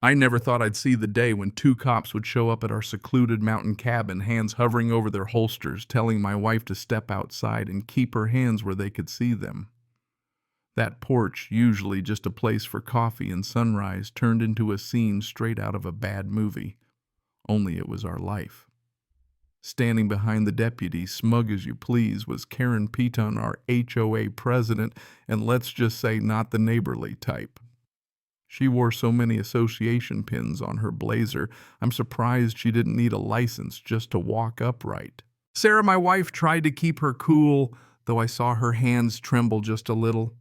I never thought I'd see the day when two cops would show up at our secluded mountain cabin, hands hovering over their holsters, telling my wife to step outside and keep her hands where they could see them. That porch, usually just a place for coffee and sunrise, turned into a scene straight out of a bad movie. Only it was our life. Standing behind the deputy, smug as you please, was Karen Peton, our HOA president, and let's just say not the neighborly type. She wore so many association pins on her blazer, I'm surprised she didn't need a license just to walk upright. Sarah, my wife, tried to keep her cool, though I saw her hands tremble just a little.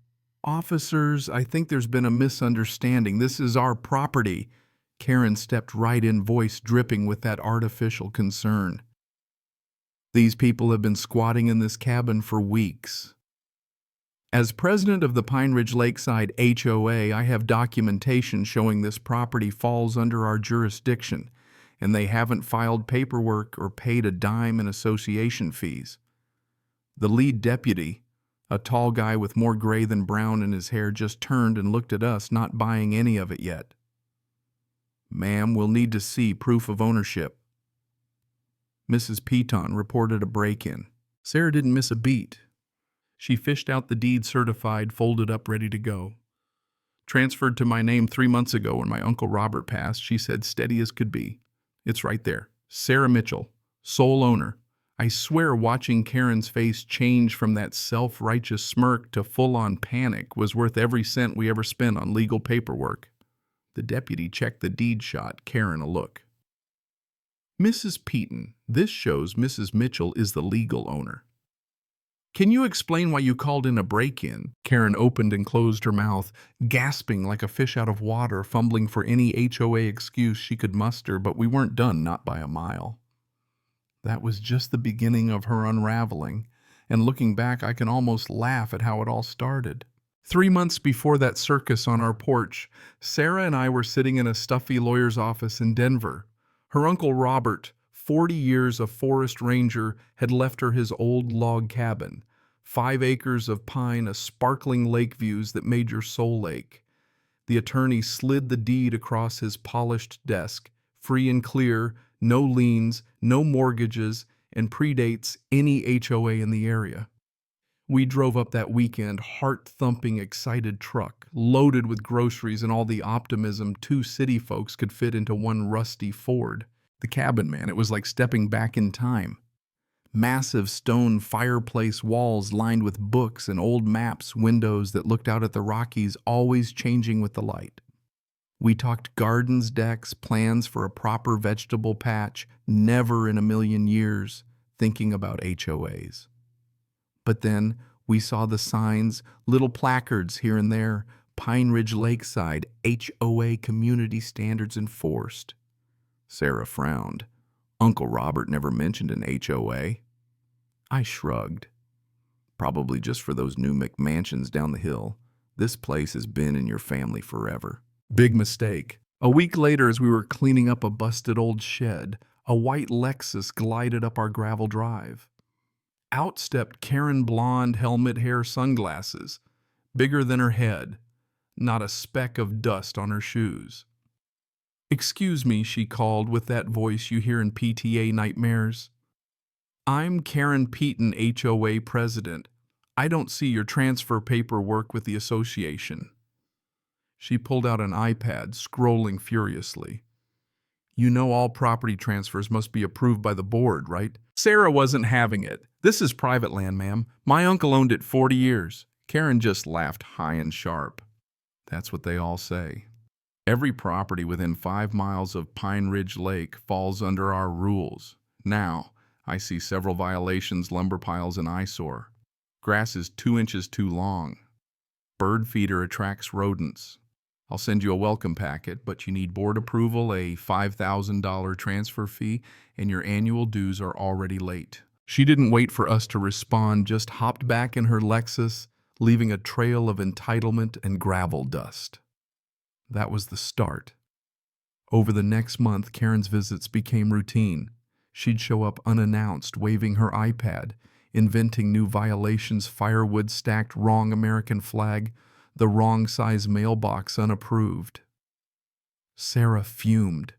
Officers, I think there's been a misunderstanding. This is our property. Karen stepped right in, voice dripping with that artificial concern. These people have been squatting in this cabin for weeks. As president of the Pine Ridge Lakeside HOA, I have documentation showing this property falls under our jurisdiction, and they haven't filed paperwork or paid a dime in association fees. The lead deputy, a tall guy with more gray than brown in his hair, just turned and looked at us, not buying any of it yet. Ma'am, we'll need to see proof of ownership. Mrs. Peton reported a break-in. Sarah didn't miss a beat. She fished out the deed certified, folded up, ready to go. Transferred to my name 3 months ago when my Uncle Robert passed, she said, steady as could be. It's right there. Sarah Mitchell, sole owner. I swear watching Karen's face change from that self-righteous smirk to full-on panic was worth every cent we ever spent on legal paperwork. The deputy checked the deed, shot Karen a look. Mrs. Peton, this shows Mrs. Mitchell is the legal owner. Can you explain why you called in a break-in? Karen opened and closed her mouth, gasping like a fish out of water, fumbling for any HOA excuse she could muster, but we weren't done, not by a mile. That was just the beginning of her unraveling, and looking back, I can almost laugh at how it all started. 3 months before that circus on our porch, Sarah and I were sitting in a stuffy lawyer's office in Denver. Her Uncle Robert, 40 years a forest ranger, had left her his old log cabin, 5 acres of pine, a sparkling lake views that made your soul ache. The attorney slid the deed across his polished desk, free and clear, no liens, no mortgages, and predates any HOA in the area. We drove up that weekend, heart-thumping, excited truck, loaded with groceries and all the optimism 2 city folks could fit into one rusty Ford. The cabin, man, it was like stepping back in time. Massive stone fireplace walls lined with books and old maps, windows that looked out at the Rockies, always changing with the light. We talked gardens, decks, plans for a proper vegetable patch, never in a million years thinking about HOAs. But then we saw the signs, little placards here and there, Pine Ridge Lakeside, HOA community standards enforced. Sarah frowned. Uncle Robert never mentioned an HOA. I shrugged. Probably just for those new McMansions down the hill. This place has been in your family forever. Big mistake. A week later, as we were cleaning up a busted old shed, a white Lexus glided up our gravel drive. Out stepped Karen, blonde, helmet hair, sunglasses, bigger than her head, not a speck of dust on her shoes. "Excuse me," she called with that voice you hear in PTA nightmares. "I'm Karen Peton, HOA president. I don't see your transfer paperwork with the association." She pulled out an iPad, scrolling furiously. "You know all property transfers must be approved by the board, right?" Sarah wasn't having it. "This is private land, ma'am. My uncle owned it 40 years. Karen just laughed high and sharp. That's what they all say. Every property within 5 miles of Pine Ridge Lake falls under our rules. Now, I see several violations, lumber piles, and eyesore. Grass is 2 inches too long. Bird feeder attracts rodents. I'll send you a welcome packet, but you need board approval, a $5,000 transfer fee, and your annual dues are already late." She didn't wait for us to respond, just hopped back in her Lexus, leaving a trail of entitlement and gravel dust. That was the start. Over the next month, Karen's visits became routine. She'd show up unannounced, waving her iPad, inventing new violations, firewood stacked wrong American flag, the wrong size mailbox unapproved. Sarah fumed.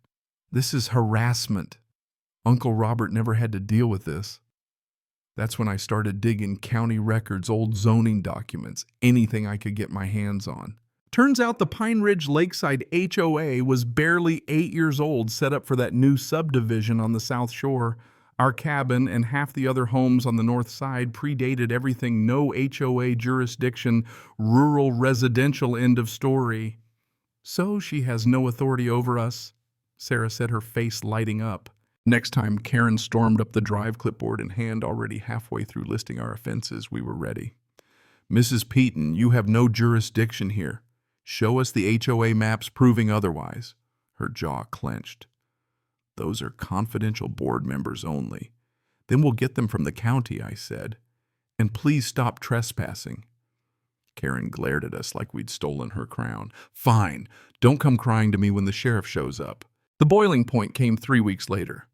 This is harassment. Uncle Robert never had to deal with this. That's when I started digging county records, old zoning documents, anything I could get my hands on. Turns out the Pine Ridge Lakeside HOA was barely 8 years old, set up for that new subdivision on the South Shore. Our cabin and half the other homes on the north side predated everything, no HOA jurisdiction, rural residential, end of story. So she has no authority over us, Sarah said, her face lighting up. Next time Karen stormed up the drive, clipboard in hand, already halfway through listing our offenses, we were ready. Mrs. Peaton, you have no jurisdiction here. Show us the HOA maps proving otherwise. Her jaw clenched. Those are confidential board members only. Then we'll get them from the county, I said. And please stop trespassing. Karen glared at us like we'd stolen her crown. Fine. Don't come crying to me when the sheriff shows up. The boiling point came 3 weeks later.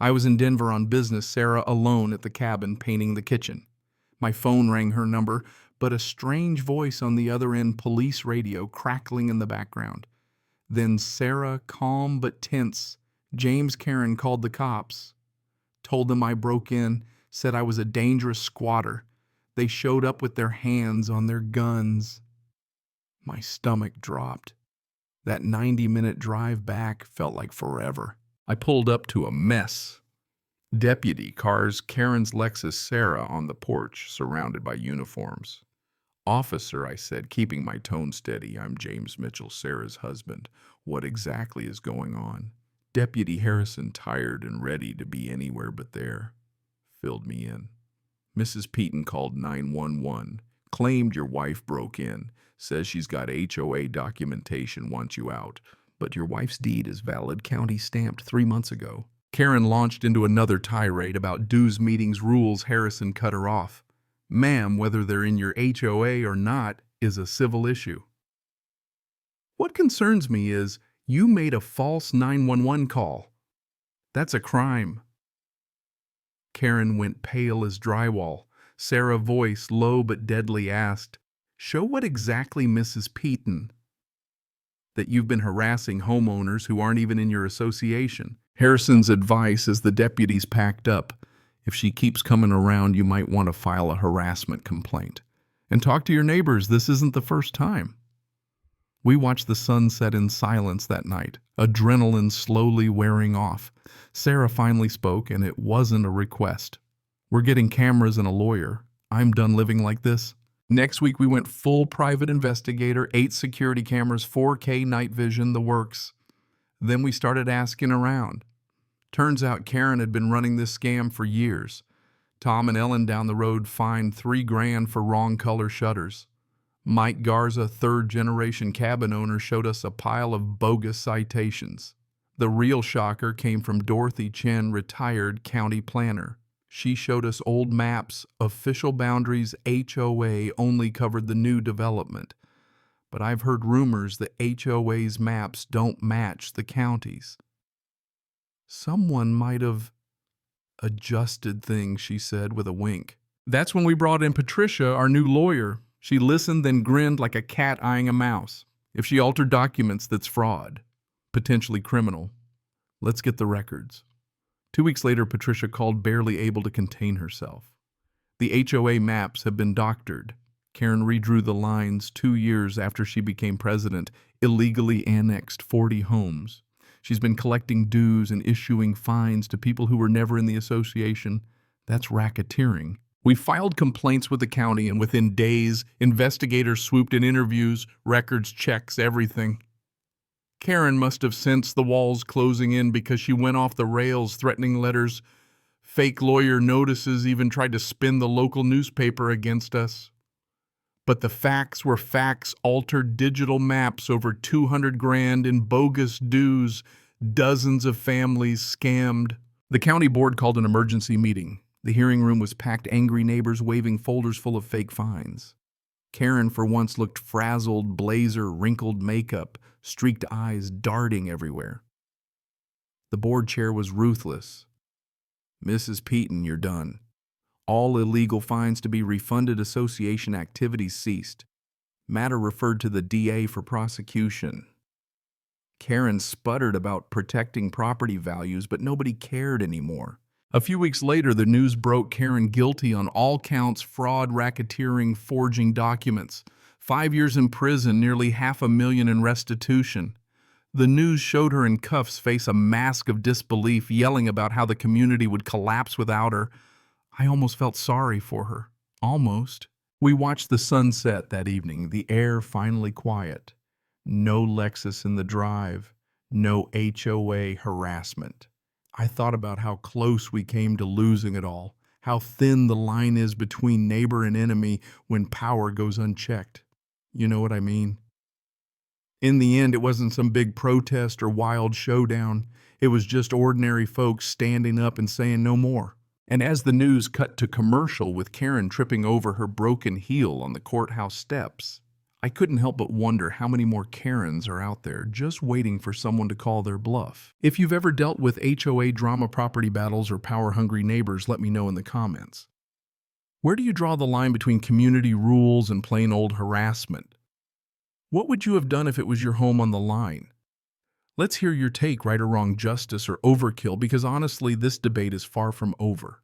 I was in Denver on business, Sarah alone at the cabin painting the kitchen. My phone rang her number, but a strange voice on the other end, police radio crackling in the background. Then Sarah, calm but tense. James Karen called the cops. Told them I broke in, said I was a dangerous squatter. They showed up with their hands on their guns. My stomach dropped. That 90-minute drive back felt like forever. I pulled up to a mess. Deputy cars, Karen's Lexus, Sarah on the porch, surrounded by uniforms. Officer, I said, keeping my tone steady, I'm James Mitchell, Sarah's husband. What exactly is going on? Deputy Harrison, tired and ready to be anywhere but there, filled me in. Mrs. Peaton called 911, claimed your wife broke in, says she's got HOA documentation, wants you out. But your wife's deed is valid, county stamped 3 months ago. Karen launched into another tirade about dues meetings rules. Harrison cut her off. Ma'am, whether they're in your HOA or not is a civil issue. What concerns me is you made a false 911 call. That's a crime. Karen went pale as drywall. Sarah's voice, low but deadly, asked, show what exactly, Mrs. Peaton. That you've been harassing homeowners who aren't even in your association. Harrison's advice as the deputies packed up. If she keeps coming around, you might want to file a harassment complaint. And talk to your neighbors, this isn't the first time. We watched the sun set in silence that night, adrenaline slowly wearing off. Sarah finally spoke, and it wasn't a request. We're getting cameras and a lawyer. I'm done living like this. Next week, we went full private investigator, 8 security cameras, 4K night vision, the works. Then we started asking around. Turns out Karen had been running this scam for years. Tom and Ellen down the road fined $3 grand for wrong color shutters. Mike Garza, third-generation cabin owner, showed us a pile of bogus citations. The real shocker came from Dorothy Chen, retired county planner. She showed us old maps, official boundaries. HOA only covered the new development. But I've heard rumors that HOA's maps don't match the county's. Someone might have adjusted things, she said with a wink. That's when we brought in Patricia, our new lawyer. She listened, then grinned like a cat eyeing a mouse. If she altered documents, that's fraud, potentially criminal. Let's get the records. 2 weeks later, Patricia called, barely able to contain herself. The HOA maps have been doctored. Karen redrew the lines 2 years after she became president, illegally annexed 40 homes. She's been collecting dues and issuing fines to people who were never in the association. That's racketeering. We filed complaints with the county, and within days, investigators swooped in, interviews, records, checks, everything. Karen must have sensed the walls closing in because she went off the rails, threatening letters, fake lawyer notices, even tried to spin the local newspaper against us. But the facts were facts, altered digital maps, over 200 grand in bogus dues, dozens of families scammed. The county board called an emergency meeting. The hearing room was packed, angry neighbors waving folders full of fake fines. Karen for once looked frazzled, blazer, wrinkled makeup, streaked eyes darting everywhere. The board chair was ruthless. Mrs. Peaton, you're done. All illegal fines to be refunded, association activities ceased. Matter referred to the DA for prosecution. Karen sputtered about protecting property values, but nobody cared anymore. A few weeks later, the news broke Karen guilty on all counts: fraud, racketeering, forging documents. 5 years in prison, nearly $500,000 in restitution. The news showed her in cuffs, face a mask of disbelief, yelling about how the community would collapse without her. I almost felt sorry for her. Almost. We watched the sunset that evening, the air finally quiet. No Lexus in the drive, no HOA harassment. I thought about how close we came to losing it all, how thin the line is between neighbor and enemy when power goes unchecked. You know what I mean? In the end, it wasn't some big protest or wild showdown. It was just ordinary folks standing up and saying no more. And as the news cut to commercial with Karen tripping over her broken heel on the courthouse steps, I couldn't help but wonder how many more Karens are out there just waiting for someone to call their bluff. If you've ever dealt with HOA drama, property battles, or power-hungry neighbors, let me know in the comments. Where do you draw the line between community rules and plain old harassment? What would you have done if it was your home on the line? Let's hear your take, right or wrong, justice or overkill, because honestly, this debate is far from over.